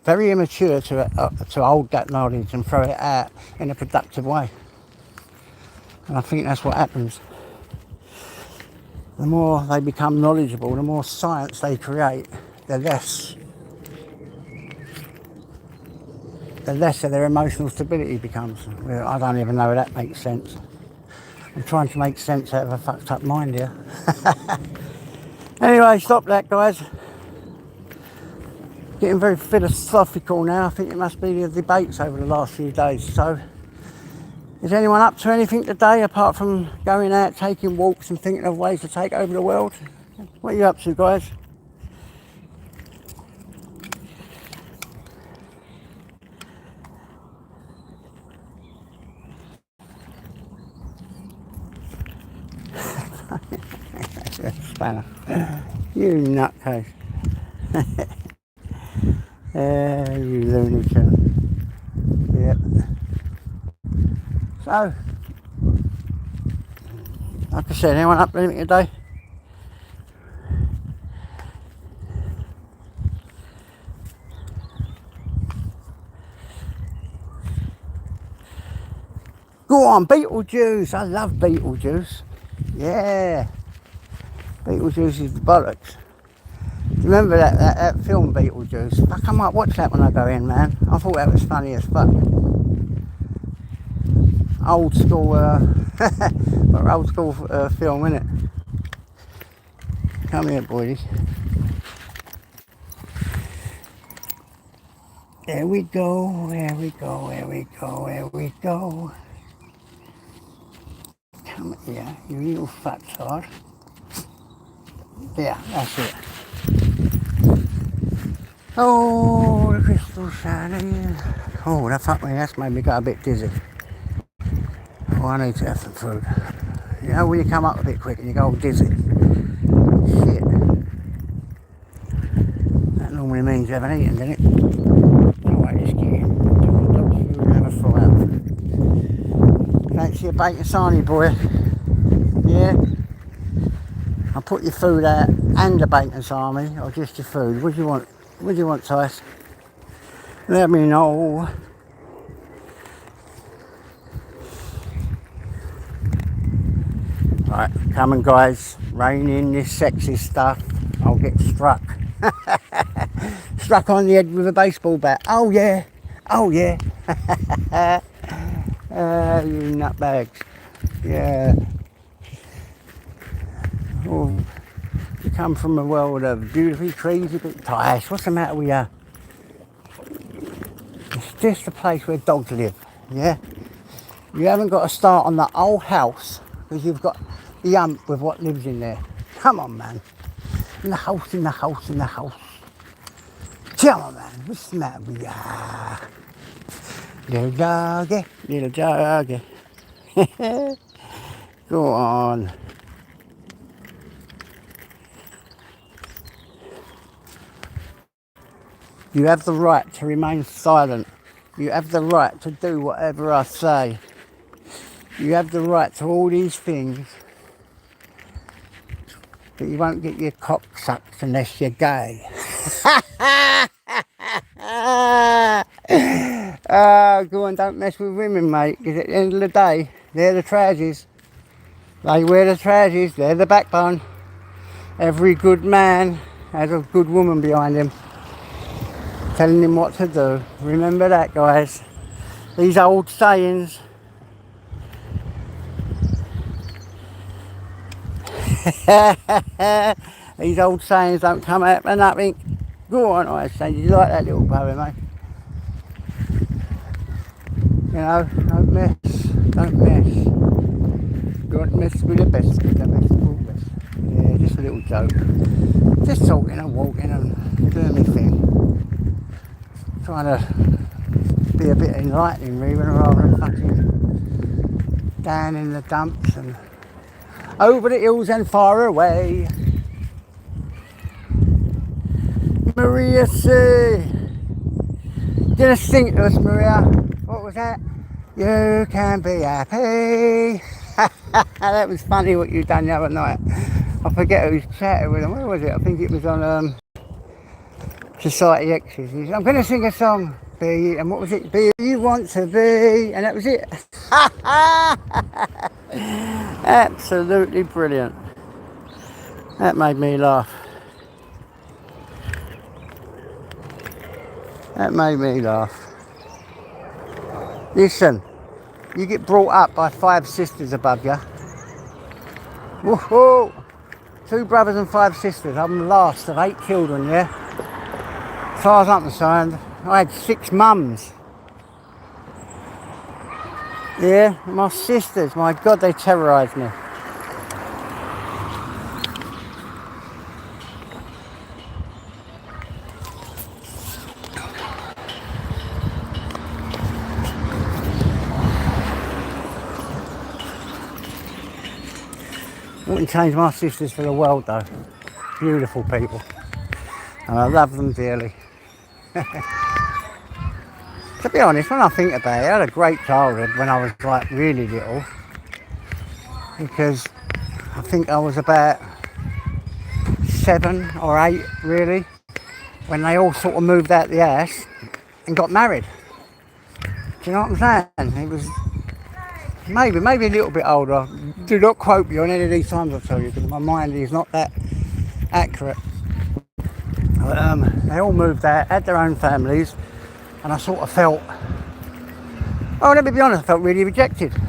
very immature to hold that knowledge and throw it out in a productive way. And I think that's what happens. The more they become knowledgeable, the more science they create, the lesser their emotional stability becomes. I don't even know if that makes sense. I'm trying to make sense out of a fucked up mind here. Anyway, stop that, guys. Getting very philosophical now. I think it must be the debates over the last few days. So, is anyone up to anything today apart from going out, taking walks and thinking of ways to take over the world? What are you up to, guys? Spanner. You nutcase. You lunatic. Yep. So, like I said, anyone up to anything today? Go on, Beetlejuice. I love Beetlejuice. Yeah. Beetlejuice is the bollocks. Do you remember that film Beetlejuice? Fuck, I might watch that when I go in, man. I thought that was funny as fuck. Old school, old school film, innit? Come here, boys. There we go, there we go, there we go, there we go. Come here, you little fat sod. Yeah, that's it. Oh, the crystal shining. Oh, that fucked me. That's made me go a bit dizzy. Oh, I need to have some food. You know when you come up a bit quick and you go all dizzy? Shit. That normally means you haven't eaten, doesn't it? Alright, just get in. Take the dog's food and have a fry up. Fancy a bacon sarnie, boy? Yeah? I'll put your food out and a bacon sarnie, or just your food. What do you want? What do you want, Tyson? Let me know. Right, coming guys, rein in this sexy stuff. I'll get struck. Struck on the head with a baseball bat. Oh yeah, oh yeah. You nutbags. Yeah. Oh, you come from a world of beautiful trees, a bit tired. What's the matter with you? It's just a place where dogs live, yeah? You haven't got to start on the whole house because you've got the hump with what lives in there. Come on, man. In the house, in the house, in the house. Come on, man. What's the matter with ya? Little doggy, little doggy. Go on. You have the right to remain silent. You have the right to do whatever I say. You have the right to all these things. But you won't get your cock sucked unless you're gay. Go on, don't mess with women, mate, because at the end of the day, they're the tragies. They wear the tragies, they're the backbone. Every good man has a good woman behind him, telling him what to do. Remember that, guys. These old sayings. These old sayings don't come out for nothing. Go on, I say, you like that little poem, mate? You know, don't mess. Don't mess with the best, with the best, all best. Yeah, just a little joke. Just talking and walking and doing my thing. Trying to be a bit enlightening, really, rather than fucking down in the dumps and over the hills and far away. Maria C. Didn't sing to us, Maria. What was that? You can be happy. That was funny what you done the other night. I forget who was chatting with them. Where was it? I think it was on Society X's. I'm going to sing a song. Be, and what was it? Be who you want to be. And that was it. Absolutely brilliant. That made me laugh. That made me laugh. Listen, you get brought up by 5 sisters above you. Woohoo! 2 brothers and 5 sisters. I'm the last of 8 children, yeah? As far as I'm concerned, I had 6 mums. Yeah, my sisters, my God, they terrorised me. Wouldn't change my sisters for the world though. Beautiful people. And I love them dearly. To be honest, when I think about it, I had a great childhood when I was like really little. Because I think I was about 7 or 8 really, when they all sort of moved out the house and got married. Do you know what I'm saying? It was maybe a little bit older. Do not quote me on any of these times I tell you, because my mind is not that accurate. But they all moved out, had their own families, and I sort of felt, oh, let me be honest, I felt really rejected. You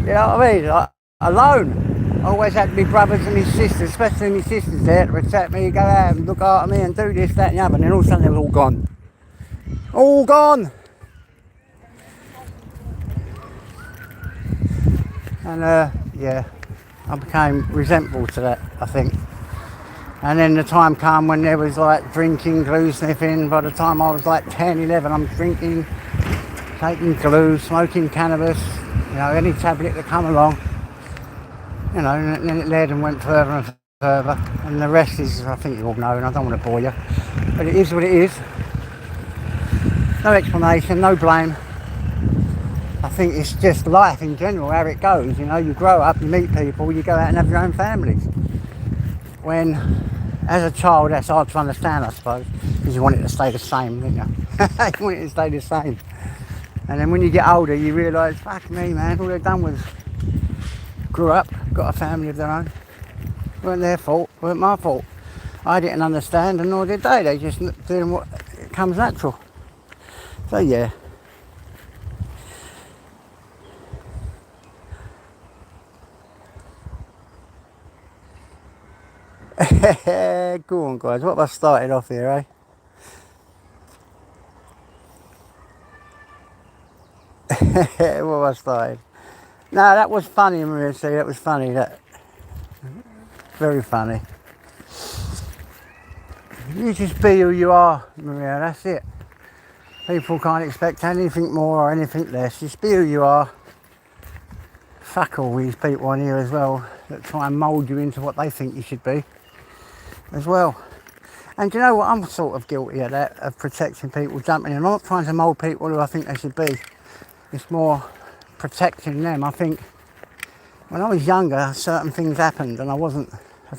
know what I mean? Like, alone. I always had my brothers and my sisters, especially my sisters there, to protect me, go out and look after me and do this, that and the other, and then all of a sudden they were all gone. All gone! And yeah, I became resentful to that, I think. And then the time came when there was like drinking, glue sniffing. By the time I was like 10, 11, I'm drinking, taking glue, smoking cannabis, you know, any tablet that come along. You know, and then it led and went further and further. And the rest is, I think you all know, and I don't want to bore you. But it is what it is. No explanation, no blame. I think it's just life in general, how it goes. You know, you grow up, you meet people, you go out and have your own families. When, as a child, that's hard to understand, I suppose, because you want it to stay the same, don't you? You want it to stay the same. And then when you get older, you realise, fuck me, man, all they've done was grew up, got a family of their own. Weren't their fault, weren't my fault. I didn't understand, and nor did they. They just doing what comes natural. So yeah. Go on, guys. What have I started off here, eh? What have I started? No, that was funny, Maria. See, that was funny. That very funny. You just be who you are, Maria. That's it. People can't expect anything more or anything less. Just be who you are. Fuck all these people on here as well that try and mould you into what they think you should be as well. And you know what? I'm sort of guilty of that, of protecting people, jumping in. I'm not trying to mould people who I think they should be. It's more protecting them. I think when I was younger, certain things happened and I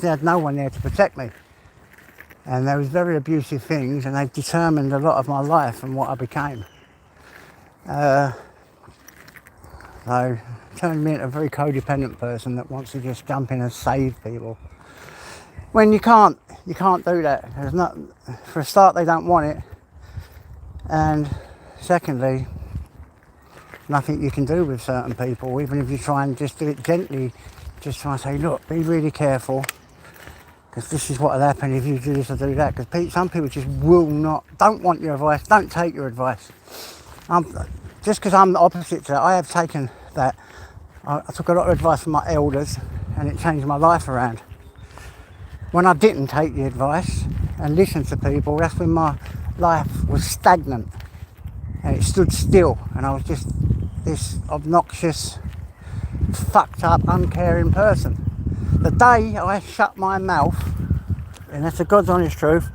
had no one there to protect me. And there was very abusive things, and they determined a lot of my life and what I became. So turned me into a very codependent person that wants to just jump in and save people. When you can't do that. There's not, for a start, they don't want it, and secondly, nothing you can do with certain people. Even if you try and just do it gently, just try and say, look, be really careful, because this is what will happen if you do this or do that. Because some people just don't want your advice, don't take your advice. Just because I'm the opposite to that, I have taken that. I took a lot of advice from my elders, and it changed my life around. When I didn't take the advice and listen to people, that's when my life was stagnant and it stood still, and I was just this obnoxious, fucked up, uncaring person. The day I shut my mouth, and that's the God's honest truth,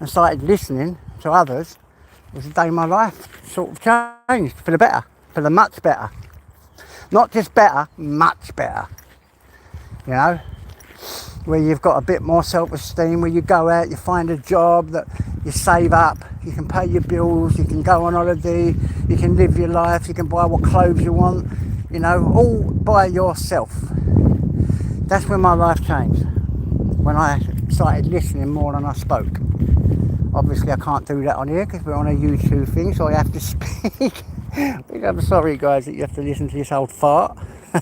and started listening to others, was the day my life sort of changed for the better, for the much better. Not just better, much better. You know, where you've got a bit more self-esteem, where you go out, you find a job that you save up, you can pay your bills, you can go on holiday, you can live your life, you can buy what clothes you want, you know, all by yourself. That's when my life changed, when I started listening more than I spoke. Obviously I can't do that on here because we're on a YouTube thing, so I have to speak. I'm sorry guys that you have to listen to this old fart.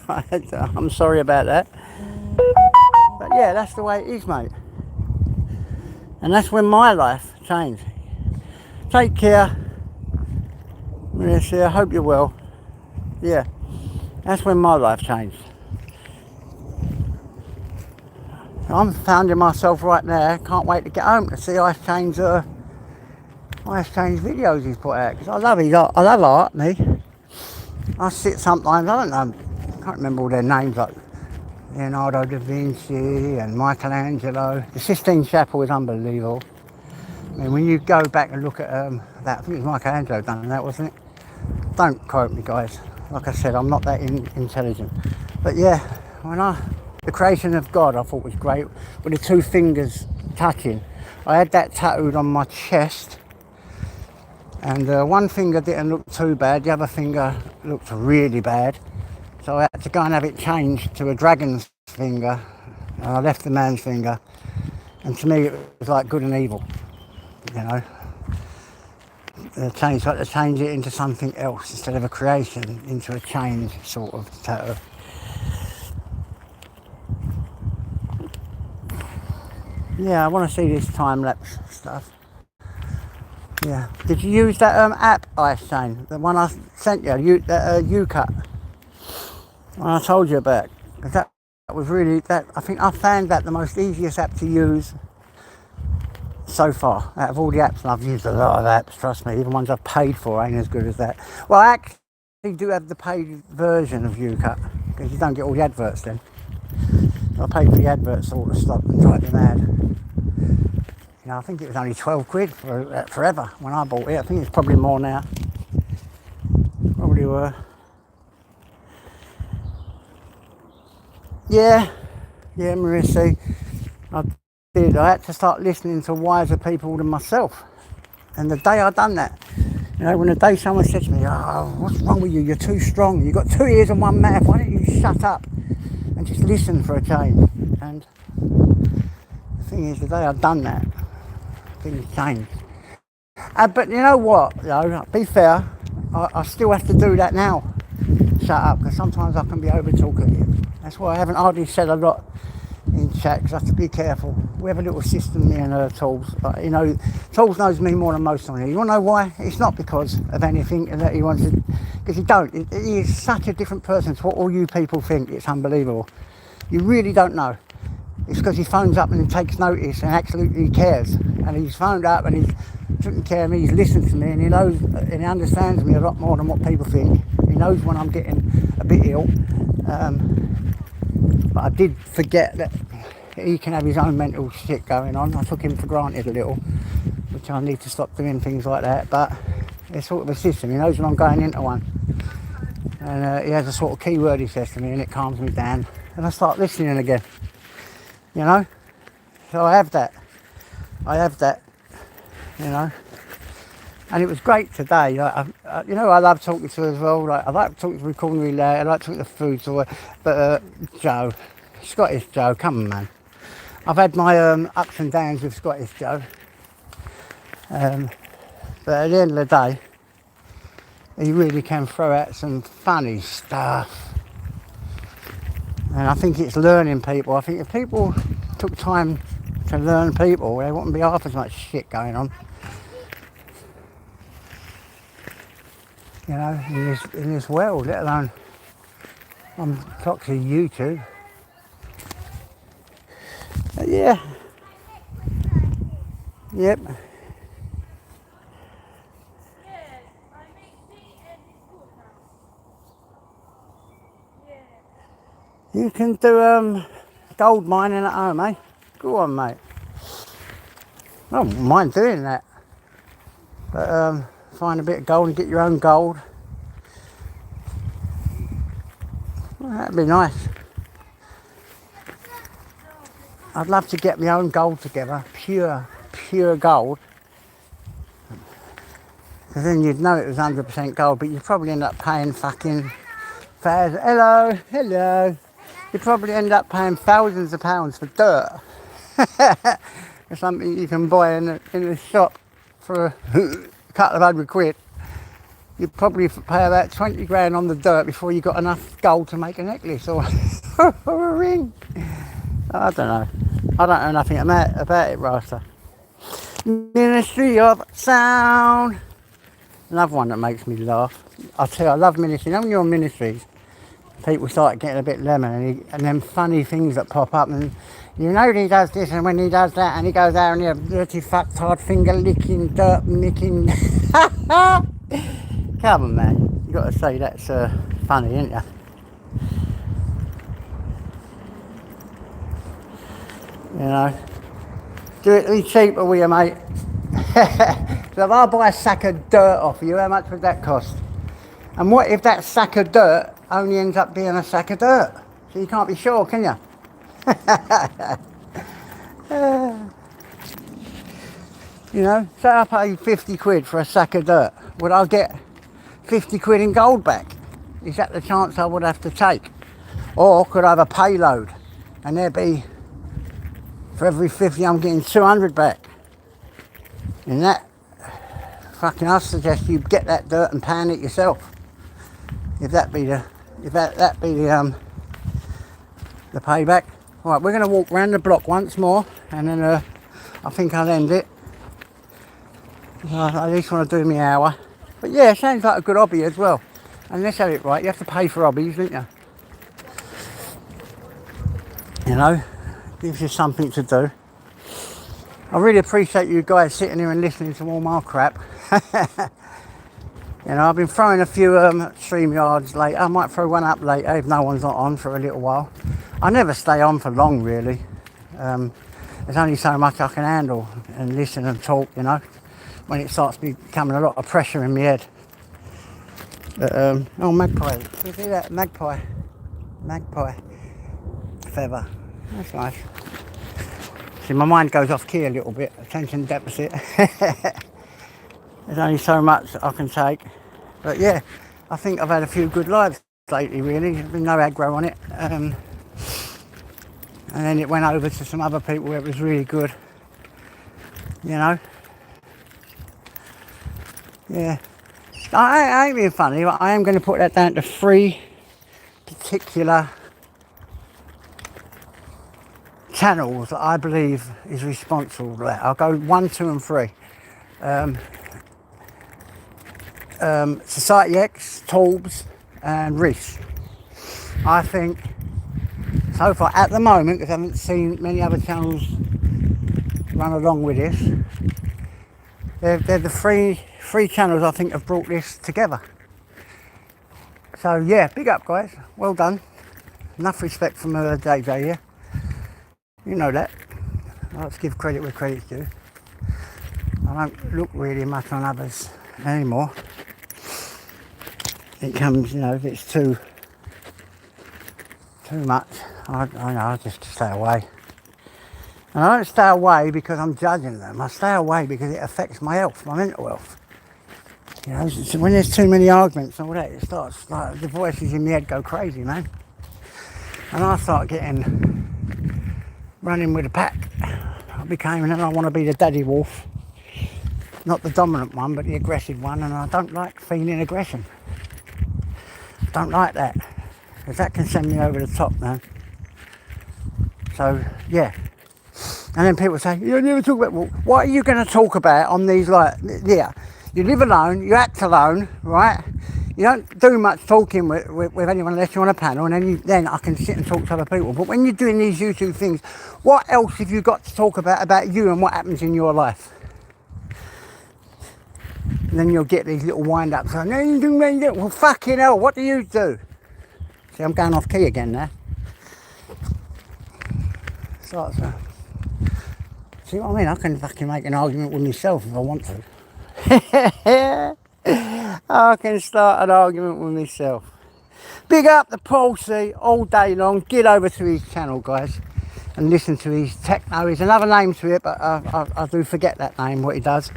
I'm sorry about that. But yeah, that's the way it is, mate. And that's when my life changed. Take care. I hope you're well. Yeah, that's when my life changed. I'm finding myself right now, can't wait to get home to see Ice Change videos he's put out, because I love art, me. I sit sometimes, I don't know, I can't remember all their names, like Leonardo da Vinci and Michelangelo. The Sistine Chapel is unbelievable. I mean, when you go back and look at that, I think it was Michelangelo done that, wasn't it? Don't quote me, guys. Like I said, I'm not that intelligent. But yeah, the creation of God I thought was great, with the two fingers touching. I had that tattooed on my chest, and one finger didn't look too bad, the other finger looked really bad. So I had to go and have it changed to a dragon's finger. I left the man's finger, and to me it was like good and evil, you know. So I had to change it into something else instead of a creation, into a change sort of tattoo. Yeah, I want to see this time-lapse stuff. Yeah. Did you use that app, Ice Chain? The one I sent you, UCut? When I told you about. That was really, I think I found that the most easiest app to use so far. Out of all the apps, and I've used a lot of apps, trust me, even ones I've paid for ain't as good as that. Well, I actually do have the paid version of UCut, because you don't get all the adverts then. I paid for the adverts all to stop and drive me mad. You know, I think it was only 12 quid for forever when I bought it. I think it's probably more now. Probably were. Yeah, Marissa, I had to start listening to wiser people than myself. And the day I done that, you know, when the day someone said to me, oh, what's wrong with you? You're too strong. You've got 2 ears and 1 mouth. Why don't you shut up and just listen for a change? And the thing is, the day I've done that, things changed. But you know what, be fair, I still have to do that now. Shut up, because sometimes I can be over talkative. That's why I haven't hardly said a lot in chat because I have to be careful. We have a little system, me and her, Tools. But you know, Tools knows me more than most on here. You want to know why? It's not because of anything that he wants to, because he don't. He is such a different person to what all you people think. It's unbelievable. You really don't know. It's because he phones up and he takes notice and absolutely cares. And he's phoned up and he's taken care of me, he's listened to me, and he knows and he understands me a lot more than what people think. He knows when I'm getting a bit ill. But I did forget that he can have his own mental shit going on. I took him for granted a little, which I need to stop doing things like that. But it's sort of a system. He knows when I'm going into one. And he has a sort of keyword he says to me, and it calms me down. And I start listening again. You know? So I have that, you know. And it was great today. Like, you know, I love talking to her as well. Like, I like talking to recording really loud. I like talking to food. So, but Joe, Scottish Joe, come on, man. I've had my ups and downs with Scottish Joe. But at the end of the day, he really can throw out some funny stuff. And I think it's learning people. I think if people took time to learn people, there wouldn't be half as much shit going on. You know, in this world, let alone on toxic YouTube. But yeah. Yep. You can do gold mining at home, eh? Go on, mate. I don't mind doing that. But find a bit of gold and get your own gold. Well, that'd be nice. I'd love to get my own gold together, pure gold. Because then you'd know it was 100% gold, but you'd probably end up paying fucking thousands. Hello. You'd probably end up paying thousands of pounds for dirt. Or something you can buy in the shop for a couple of £100. You'd probably pay about 20 grand on the dirt before you got enough gold to make a necklace or, or a ring. I don't know. I don't know nothing about it, Rasta. Ministry of Sound. Another one that makes me laugh. I tell you, I love ministry. You know when you're on ministries, people start getting a bit lemon and then funny things that pop up, and you know he does this and when he does that and he goes out and he has dirty fucktard finger licking, dirt nicking. Come on, man. You got to say that's funny, ain't you? You know, do it to be cheaper with you, mate. So if I buy a sack of dirt off you, how much would that cost? And what if that sack of dirt only ends up being a sack of dirt? So you can't be sure, can you? You know, say I pay 50 quid for a sack of dirt. Would I get 50 quid in gold back? Is that the chance I would have to take? Or could I have a payload and there'd be, for every 50 I'm getting 200 back? And that, fucking, I suggest you get that dirt and pan it yourself. If that be the payback. Right, we're going to walk round the block once more, and then I think I'll end it. I at least want to do my hour. But yeah, it sounds like a good hobby as well. And let's have it right, you have to pay for hobbies, don't you? You know, gives you something to do. I really appreciate you guys sitting here and listening to all my crap. You know, I've been throwing a few StreamYards later. I might throw one up later if no one's not on for a little while. I never stay on for long, really. There's only so much I can handle and listen and talk, you know, when it starts becoming a lot of pressure in my head. But, oh, magpie. You see that? Magpie feather. That's nice. See, my mind goes off key a little bit. Attention deficit. There's only so much I can take. But yeah, I think I've had a few good lives lately, really. There's been no aggro on it. And then it went over to some other people where it was really good. You know? Yeah. I ain't being funny, but I am going to put that down to 3 particular channels that I believe is responsible for that. I'll go 1, 2 and 3. Society X, Torbs and Reese. I think so far at the moment, because I haven't seen many other channels run along with this, they're the three channels I think have brought this together. So yeah, big up guys, well done. Enough respect from JJ here, you know that. I like to give credit where credit's due. I don't look really much on others anymore. It comes, you know, if it's too much, I know, I just stay away. And I don't stay away because I'm judging them. I stay away because it affects my health, my mental health. You know, so when there's too many arguments and all that, it starts, like, the voices in my head go crazy, man. And I start running with the pack. I want to be the daddy wolf. Not the dominant one, but the aggressive one, and I don't like feeling aggression. I don't like that, because that can send me over the top, man. So, yeah. And then people say, you never talk about, well, what are you going to talk about on these, like, yeah, you live alone, you act alone, right? You don't do much talking with anyone unless you're on a panel, and then I can sit and talk to other people. But when you're doing these YouTube things, what else have you got to talk about you and what happens in your life? And then you'll get these little wind-ups going, no, you do, well, fucking hell, what do you do? See, I'm going off key again now. So, see what I mean? I can fucking make an argument with myself if I want to. I can start an argument with myself. Big up the Palsy all day long. Get over to his channel, guys, and listen to his techno. There's another name to it, but I do forget that name, what he does.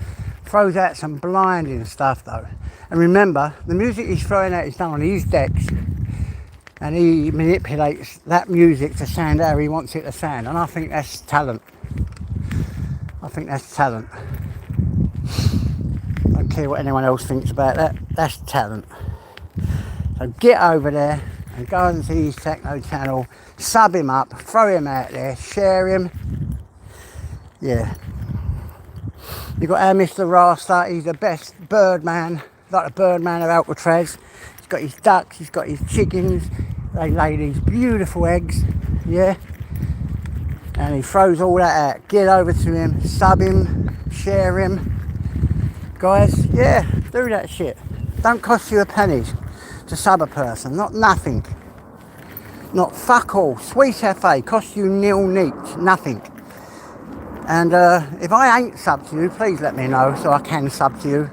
Throws out some blinding stuff, though. And remember, the music he's throwing out is done on his decks, and he manipulates that music to sound how he wants it to sound. And I think that's talent. I think that's talent. I don't care what anyone else thinks about that. That's talent. So get over there and go and see his techno channel. Sub him up, throw him out there, share him. Yeah. You got our Mr. Rasta. He's the best birdman, like the birdman of Alcatraz. He's got his ducks, he's got his chickens. They lay these beautiful eggs. Yeah. And he throws all that out. Get over to him, sub him, share him. Guys, yeah, do that shit. Don't cost you a penny to sub a person, not nothing. Not fuck all. Sweet FA costs you nil neat, nothing. And if I ain't subbed to you, please let me know so I can sub to you.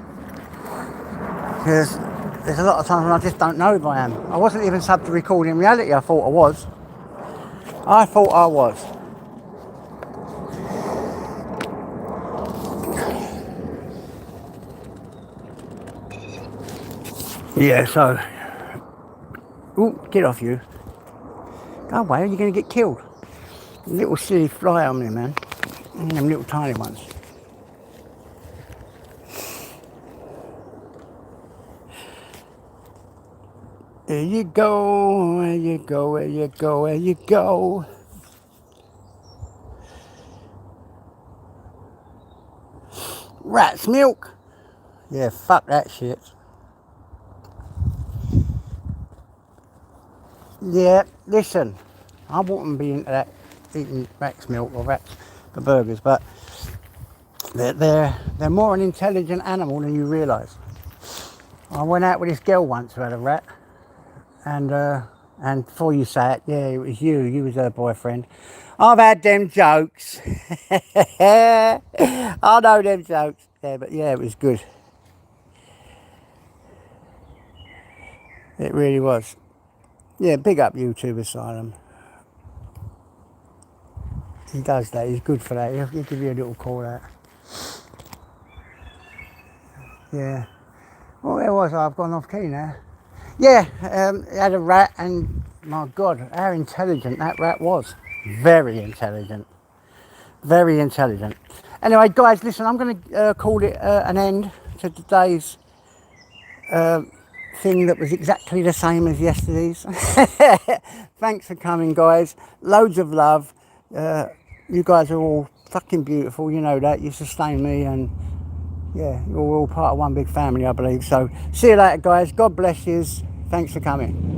Because there's a lot of times when I just don't know if I am. I wasn't even subbed to Recording Reality, I thought I was. I thought I was. Yeah, so, ooh, get off you. Go away, you're going to get killed. Little silly fly on me, man. Them little tiny ones. There you go, where you go, where you go, where you go. Rat's milk. Yeah, fuck that shit. Yeah, listen, I wouldn't be into that, eating rat's milk or rats for burgers, but they're more an intelligent animal than you realise. I went out with this girl once who had a rat, and before you say it, yeah, it was you was her boyfriend. I've had them jokes. I know them jokes. Yeah, but yeah, it was good. It really was. Yeah, big up YouTube Asylum. He does that, he's good for that. He'll give you a little call out. Yeah. Well, where was I? I've gone off key now. Yeah, he had a rat, and my God, how intelligent that rat was. Very intelligent. Very intelligent. Anyway, guys, listen, I'm going to call it an end to today's thing that was exactly the same as yesterday's. Thanks for coming, guys. Loads of love. You guys are all fucking beautiful, you know that. You sustain me, and yeah, you're all part of one big family, I believe. So see you later, guys. God bless yous. Thanks for coming.